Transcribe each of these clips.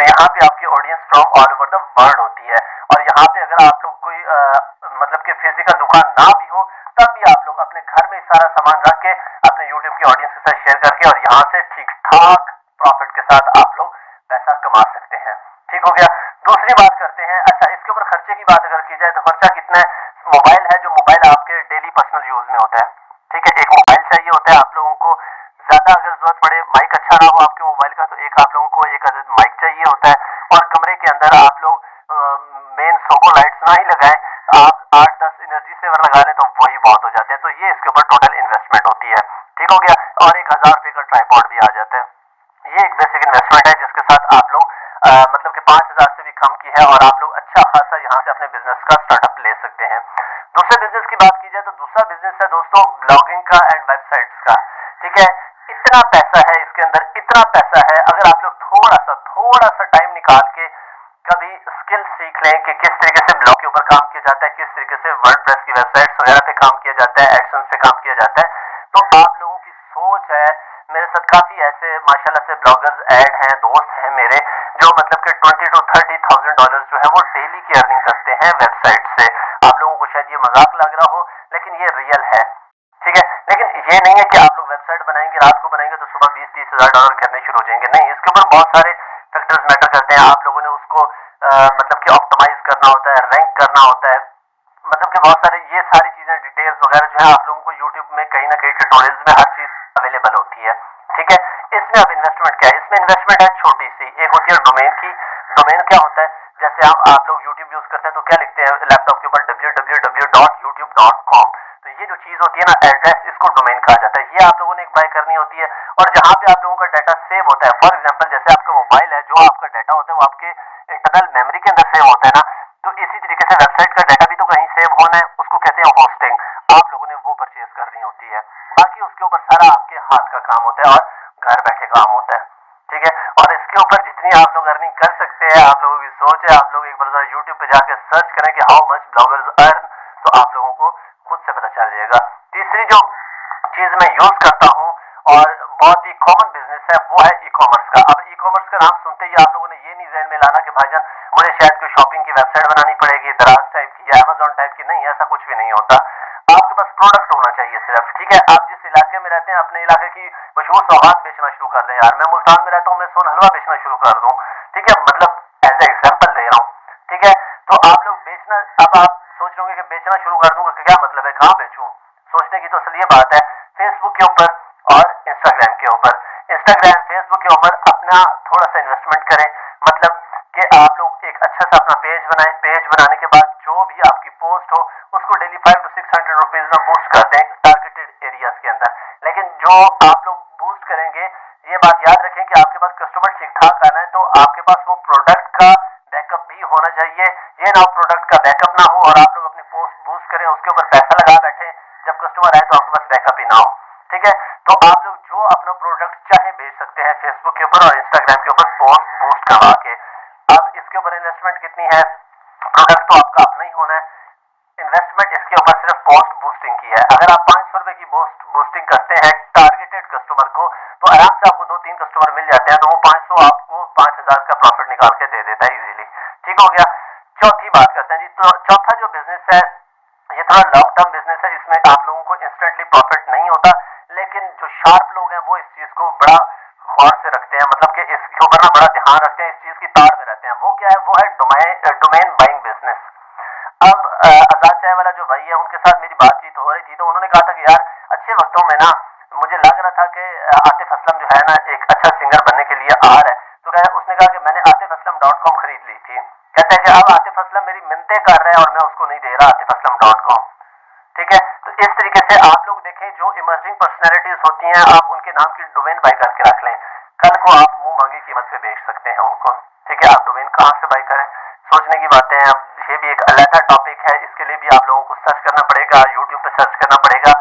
तो यहाँ पे आपकी audience from all over the world होती है। और यहाँ पे अगर आप लोग कोई मतलब कि फिजिकल दुकान ना भी हो तब भी आप लोग अपने घर में सारा सामान रख के अपने यूट्यूब की ऑडियंस के साथ शेयर करके और यहाँ से ठीक ठाक प्रॉफिट के साथ आप लोग पैसा कमा सकते हैं। ठीक हो गया। दूसरी बात करते हैं, अच्छा इसके ऊपर खर्चे की बात अगर की जाए तो खर्चा कितना है। मोबाइल है, जो मोबाइल आपके डेली पर्सनल यूज में होता है, ठीक है, एक मोबाइल चाहिए होता है आप लोगों को। ज्यादा अगर जरूरत पड़े, माइक अच्छा ना हो आपके मोबाइल का, तो एक आप लोगों को एक अदद माइक चाहिए होता है। और कमरे के अंदर आप लोग मेन सोको लाइट्स ना ही लगाएं, आप 8-10 एनर्जी सेवर लगा लें तो वही बहुत हो जाते हैं। तो ये इसके ऊपर टोटल इन्वेस्टमेंट होती है। ठीक हो गया। और 1000 रुपए का ट्राइपॉड भी आ जाता है। ये एक बेसिक इन्वेस्टमेंट है जिसके साथ आप लोग मतलब कि 5000 से भी कम की है और आप लोग अच्छा खासा यहाँ से अपने बिजनेस का स्टार्टअप ले सकते हैं। दूसरे बिजनेस की बात की जाए तो दूसरा बिजनेस है दोस्तों ब्लॉगिंग का एंड वेबसाइट्स का। ठीक है, इतना पैसा है इसके अंदर, इतना पैसा है। अगर आप लोग थोड़ा सा टाइम निकाल के कभी स्किल सीख लें कि किस तरीके से ब्लॉग के ऊपर काम किया जाता है, किस तरीके से वर्डप्रेस की वेबसाइट्स वगैरह पे काम किया जाता है, एडसेंस पे काम किया जाता है, तो आप लोगों की सोच है। मेरे साथ काफी ऐसे माशाल्लाह से ब्लॉगर्स ऐड हैं, दोस्त हैं मेरे, जो मतलब कि $20,000 to $30,000 जो है वो डेली की अर्निंग करते हैं वेबसाइट से। आप लोगों को शायद ये मजाक लग रहा हो लेकिन ये रियल है। ठीक है, लेकिन ये नहीं है कि आप लोग वेबसाइट बनाएंगे, रात को बनाएंगे तो सुबह $20-30 हजार करने शुरू हो जाएंगे। नहीं, इसके ऊपर बहुत सारे फैक्टर्स मैटर करते हैं। आप लोगों ने उसको मतलब कि ऑप्टिमाइज करना होता है, रैंक करना होता है, मतलब कि बहुत सारे ये सारी चीजें डिटेल्स वगैरह जो है आप लोगों को यूट्यूब में कहीं ना कहीं ट्यूटोरियल्स में हर चीज अवेलेबल होती है। ठीक है, इसमें अब इन्वेस्टमेंट क्या है, इसमें इन्वेस्टमेंट है छोटी सी। एक होती है डोमेन की। डोमेन क्या होता है, जैसे आप लोग यूट्यूब यूज करते हैं तो क्या लिखते हैं लैपटॉप के ऊपर www.youtube.com। तो ये जो चीज होती है ना एड्रेस, इसको डोमेन कहा जाता है। ये आप लोगों ने एक बाय करनी होती है और जहां पे आप लोगों का डाटा सेव होता है, फॉर एग्जांपल जैसे आपका मोबाइल है, जो आपका डाटा होता है वो आपके इंटरनल मेमोरी के अंदर सेव होता है ना, तो इसी तरीके से वेबसाइट का डाटा भी तो कहीं सेव होना है, उसको कहते हैं होस्टिंग। आप लोगों ने वो परचेज करनी होती है। बाकी उसके ऊपर सारा आपके हाथ का काम होता है और घर बैठे काम होता है। ठीक है, और इसके ऊपर जितनी आप लोग अर्निंग कर सकते हैं, आप लोगों की सोच है, आप लोग एक बार यूट्यूब पे जाके सर्च करें कि हाउ मच ब्लॉगर्स अर्न, तो आप लोगों को खुद से पता चल जाएगा। तीसरी जो चीज मैं यूज करता हूँ और बहुत ही कॉमन बिजनेस है वो है ई कॉमर्स का। अब ई कॉमर्स का नाम सुनते ही आप लोगों ने ये नहीं ज़हन में लाना कि भाईजान मुझे शायद कोई शॉपिंग की वेबसाइट बनानी पड़ेगी, दराज टाइप की या अमेजोन टाइप की। नहीं, ऐसा कुछ भी नहीं होता। आपके पास प्रोडक्ट होना चाहिए सिर्फ। ठीक है, आप जिस इलाके में रहते हैं अपने इलाके की मशहूर सौगात बेचना शुरू कर दें। यार मैं मुल्तान में रहता हूँ, मैं सोन हलवा बेचना शुरू कर दूं। ठीक है, मतलब एज ए एग्जाम्पल दे रहा हूँ। ठीक है, तो आप लोग बेचना, अब आप सोच रहे होंगे कि बेचना शुरू कर दूंगा, क्या मतलब है, कहाँ बेचूं। सोचने की तो असल ये बात है, फेसबुक के ऊपर और इंस्टाग्राम के ऊपर। इंस्टाग्राम फेसबुक के ऊपर अपना थोड़ा सा इन्वेस्टमेंट करें, मतलब कि आप लोग एक अच्छा सा अपना पेज बनाएं। पेज बनाने के बाद जो भी आपकी पोस्ट हो उसको डेली 500 to 600 रुपीज में बूस्ट कर दें टारगेटेड एरियाज के अंदर। लेकिन जो आप लोग बूस्ट करेंगे, ये बात याद रखें कि आपके पास कस्टमर ठीक ठाक आना है तो आपके पास वो प्रोडक्ट का बैकअप भी होना चाहिए। ये ना प्रोडक्ट का बैकअप ना हो और आप लोग अपनी पोस्ट बूस्ट करें, उसके ऊपर पैसा लगा बैठे, जब कस्टमर आए तो आपके पास बैकअप ही ना हो। ठीक है, तो आप लोग जो अपना प्रोडक्ट चाहे बेच सकते हैं फेसबुक के ऊपर और इंस्टाग्राम के ऊपर पोस्ट बूस्ट करवा के। अब इसके ऊपर इन्वेस्टमेंट कितनी है, प्रोडक्ट तो आपका अपना ही होना है, इन्वेस्टमेंट इसके ऊपर सिर्फ पोस्ट बूस्टिंग की है। अगर आप 500 रुपए की बूस्टिंग करते हैं टारगेटेड कस्टमर को तो आराम से आपको 2-3 कस्टमर मिल जाते हैं, तो वो 500 आपको 5000 का प्रॉफिट निकाल के दे देता है इजीली। ठीक हो गया। चौथी बात करते हैं जी, तो चौथा जो बिजनेस है ये थोड़ा लॉन्ग टर्म बिजनेस है। इसमें आप लोगों को इंस्टेंटली प्रॉफिट नहीं होता, लेकिन जो शार्प लोग हैं वो इस चीज को बड़ा गौर से रखते हैं, मतलब कि इसके ऊपर ना बड़ा ध्यान रखते हैं, इस चीज की तार में रहते हैं। वो क्या है, वो है डोमेन बाइंग बिजनेस। अब आजाद चाय वाला जो भाई है उनके साथ मेरी बातचीत हो रही थी तो उन्होंने कहा था कि यार अच्छे वक्तों में ना मुझे लग रहा था कि आतिफ असलम जो है ना एक अच्छा सिंगर बनने के लिए आ रहा है। तो उसने कहा कि मैंने आतिफअसलम.com खरीद ली थी। कहता है कि अब आतिफ असलम मेरी मिन्नतें कर रहे हैं और मैं उसको नहीं दे रहा आतिफअसलम.com। ठीक है, तो इस तरीके से आप लोग देखें जो इमर्जिंग पर्सनैलिटीज होती हैं आप उनके नाम की डोमेन बाय करके रख लें, कल को आप मुंह मांगी कीमत पे बेच सकते हैं उनको। ठीक है, आप डोमेन कहाँ से बाय करें, सोचने की बातें हैं। अब ये भी एक अलग टॉपिक है, इसके लिए भी आप लोगों को सर्च करना पड़ेगा, यूट्यूब पे सर्च करना पड़ेगा।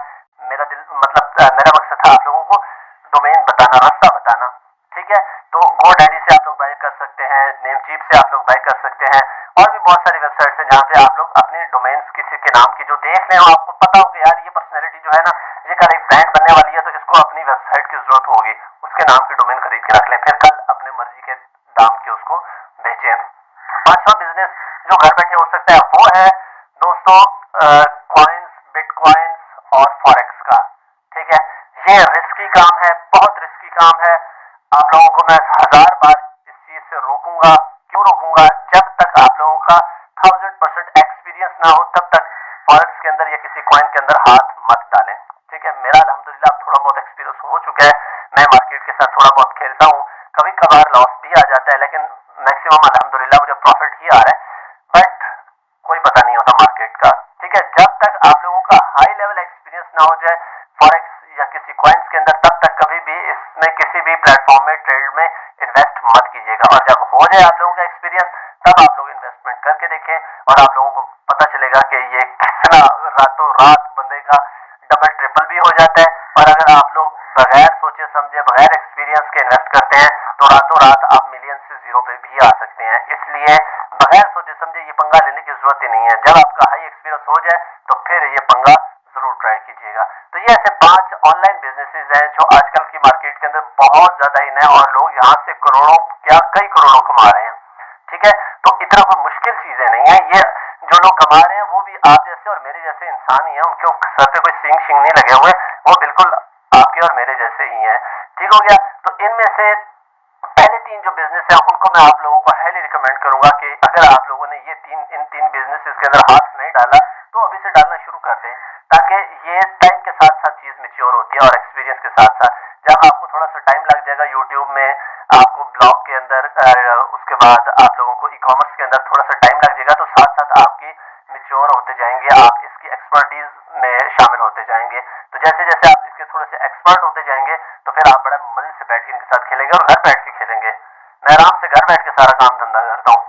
मेरा दिल मतलब मेरा मकसद था आप लोगों को डोमेन बताना, रास्ता बताना। ठीक है, तो GoDaddy से आप लोग बाय कर सकते हैं, नेमचीप से आप लोग बाय कर सकते हैं, और भी बहुत सारी वेबसाइट्स हैं जहाँ पे आप लोग अपने डोमेन्स किसी के नाम की जो देख रहे हो, आपको पता हो कि यार ये पर्सनैलिटी जो है ना ये कल एक ब्रांड बनने वाली है तो इसको अपनी वेबसाइट की जरूरत होगी, उसके नाम की डोमेन खरीद के रख लें, फिर कल अपने मर्जी के दाम के उसको बेचें। पांचवा बिजनेस जो घर बैठे हो सकता है वो है दोस्तों कॉइन्स, बिटकॉइन्स और फॉरेक्स का। ठीक है, ये रिस्की काम है, बहुत रिस्की काम है। आप लोगों को मैं 1000 बार इस चीज से रोकूंगा। क्यों रोकूंगा? जब तक आप लोगों का 1000% एक्सपीरियंस ना हो तब तक फॉरेक्स के अंदर या किसी कॉइन के अंदर हाथ मत डालें। ठीक है, मेरा अल्हम्दुलिल्लाह थोड़ा बहुत एक्सपीरियंस हो चुका है, मैं मार्केट के साथ थोड़ा बहुत खेलता हूँ, कभी कभार लॉस भी आ जाता है लेकिन मैक्सिमम अल्हम्दुलिल्लाह मुझे प्रॉफिट ही आ रहा है। बट कोई पता नहीं होता मार्केट का। ठीक है, जब तक आप लोगों का हाई लेवल एक्सपीरियंस ना हो जाए फॉरेक्स या किसी कॉइन्स के अंदर, तब तक कभी भी इसमें किसी भी प्लेटफॉर्म में ट्रेड में इन्वेस्ट मत कीजिएगा। और जब हो जाए आप लोगों का एक्सपीरियंस तब आप लोग इन्वेस्टमेंट करके देखें और आप लोगों को पता चलेगा कि ये कितना रातों रात बंदे का डबल ट्रिपल भी हो जाता है। और अगर आप लोग बगैर सोचे समझे बगैर एक्सपीरियंस के इन्वेस्ट करते हैं तो रातों रात आप मिलियन से जीरो पे भी आ सकते हैं। इसलिए बगैर सोचे समझे ये पंगा लेने की जरूरत ही नहीं है। जब आपका हाई एक्सपीरियंस हो जाए तो फिर ये पंगा जरूर ट्राई कीजिएगा। तो ये ऐसे 5 ऑनलाइन बिजनेसेस हैं जो आजकल की मार्केट के अंदर बहुत ज्यादा इन है और लोग यहाँ से करोड़ों क्या कई करोड़ों कमा रहे हैं। ठीक है, तो इतना कोई मुश्किल चीजें नहीं है। ये जो लोग कमा रहे हैं वो भी आप जैसे और मेरे जैसे इंसान ही है, उनके सर पे कोई सींग शिंग नहीं लगे हुए, वो बिल्कुल आपके और मेरे जैसे ही हैं। ठीक हो गया, तो इनमें से पहले 3 जो बिजनेस है उनको मैं आप लोगों को हाईली रिकमेंड करूंगा कि अगर आप लोगों ने इन तीन बिजनेसेस के अंदर हाथ नहीं डाला तो अभी से डालना शुरू कर दें, ताकि ये टाइम के साथ साथ चीज मेच्योर होती है और एक्सपीरियंस के साथ साथ जब आपको थोड़ा सा टाइम लग जाएगा यूट्यूब में, आपको ब्लॉग के अंदर, उसके बाद आप लोगों को ई कॉमर्स के अंदर थोड़ा सा टाइम लग जाएगा, तो साथ साथ आपकी मेच्योर होते जाएंगे, आप इसकी एक्सपर्टीज में शामिल होते जाएंगे। तो जैसे जैसे आप इसके थोड़े से एक्सपर्ट होते जाएंगे तो फिर आप बड़ा मजे से बैठ के इनके साथ खेलेंगे और घर बैठ के खेलेंगे। मैं आराम से घर बैठ के सारा काम धंधा करता हूँ।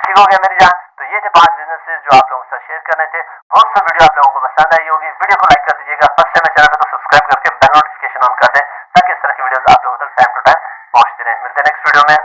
ठीक हो गया मेरी जान, तो ये थे 5 बिजनेसेस जो आप लोगों के साथ शेयर करने थे। बहुत सा वीडियो आप लोगों को पसंद आई होगी, वीडियो को लाइक कर दीजिएगा, फर्स्ट टाइम चैनल को सब्सक्राइब करके बेल नोटिफिकेशन ऑन कर दें ताकि इस तरह की वीडियोस आप लोगों तक टाइम टू टाइम पहुंचती रहे। मिलते हैं नेक्स्ट वीडियो में।